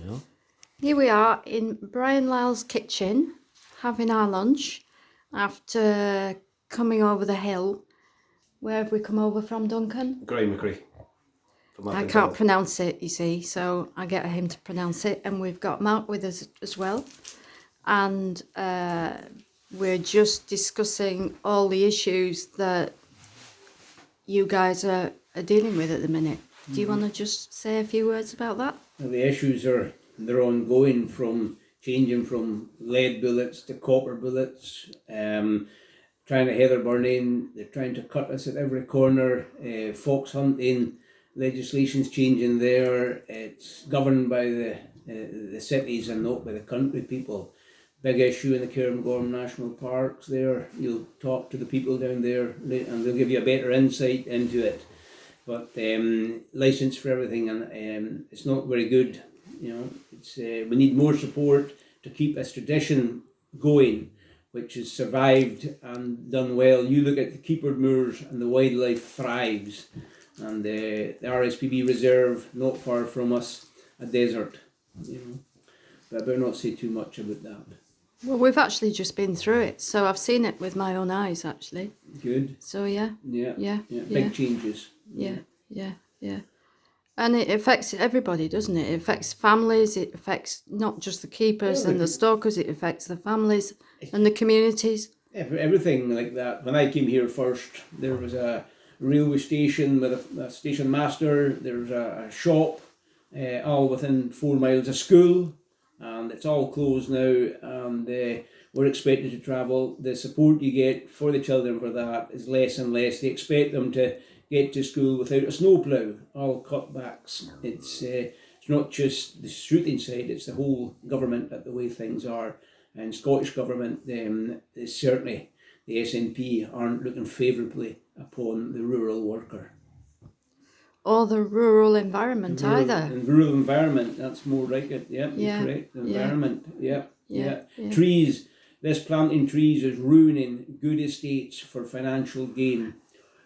Yeah. Here we are in Brian Lyall's kitchen, having our lunch after coming over the hill. Where have we come over from, Duncan? Gray I can't pronounce it, you see, so I get him to pronounce it. And we've got Mark with us as well. And we're just discussing all the issues that you guys are dealing with at the minute. Do you want to just say a few words about that? Well, the issues they're ongoing, from changing from lead bullets to copper bullets, trying to heather burning. They're trying to cut us at every corner. Fox hunting legislation's changing there. It's governed by the cities and not by the country people. Big issue in the Cairngorm National Parks there. You'll talk to the people down there and they'll give you a better insight into it. But license for everything, and it's not very good. You know, it's we need more support to keep this tradition going, which has survived and done well. You look at the Keeper Moors and the wildlife thrives, and the RSPB Reserve not far from us, a desert. You know, but I better not say too much about that. Well, we've actually just been through it, so I've seen it with my own eyes, actually. Good. So yeah. Big changes. Yeah. And it affects everybody, doesn't it? It affects families, it affects not just the keepers and the stalkers, it affects the families and the communities. Everything like that. When I came here first, there was a railway station with a station master, there was a shop, all within 4 miles of school, and it's all closed now, and we're expected to travel. The support you get for the children for that is less and less. They expect them to get to school without a snowplough, all cutbacks. It's not just the shooting side, it's the whole government at the way things are. And Scottish government, is certainly the SNP aren't looking favourably upon the rural worker. Or the rural environment either. And rural environment, that's more like it. Yep, you're correct. The environment, yeah. Trees, this planting trees is ruining good estates for financial gain.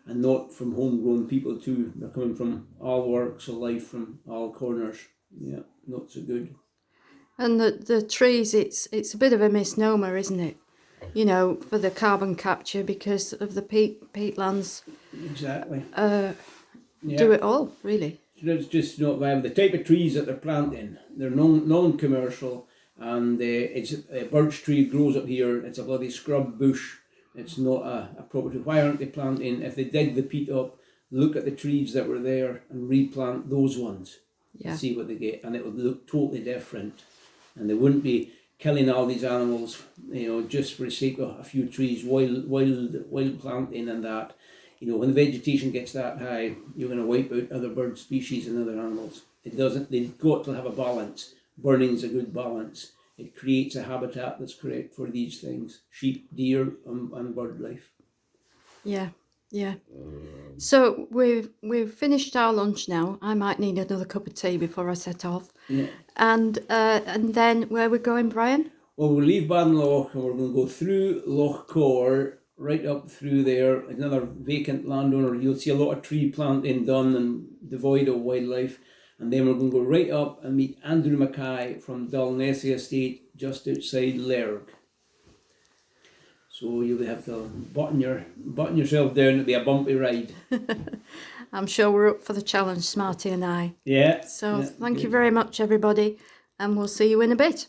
And not from homegrown people too. They're coming from all walks of life, from all corners. Yeah, not so good. And the trees, it's a bit of a misnomer, isn't it? You know, for the carbon capture, because of the peatlands. Exactly. Do it all, really. It's just not viable. The type of trees that they're planting, they're non-commercial, and it's a birch tree grows up here. It's a bloody scrub bush. It's not a proper tree. Why aren't they planting? If they dig the peat up, look at the trees that were there and replant those ones. Yeah. See what they get, and it would look totally different. And they wouldn't be killing all these animals, you know, just for the sake of a few trees, wild planting and that. You know, when the vegetation gets that high, you're going to wipe out other bird species and other animals. It doesn't. They've got to have a balance. Burning's a good balance. It creates a habitat that's correct for these things: sheep, deer, and bird life. Yeah. So we've finished our lunch now. I might need another cup of tea before I set off. Yeah. And then where we're going, Brian? Well, we'll leave Baddenloch and we're going to go through Loch Cor, right up through there. Another vacant landowner. You'll see a lot of tree planting done and devoid of wildlife. And then we're going to go right up and meet Andrew Mackay from Dalnessie Estate, just outside Lerg. So you'll have to button yourself down. It'll be a bumpy ride. I'm sure we're up for the challenge, Smarty and I. Yeah. So thank you very much, everybody, and we'll see you in a bit.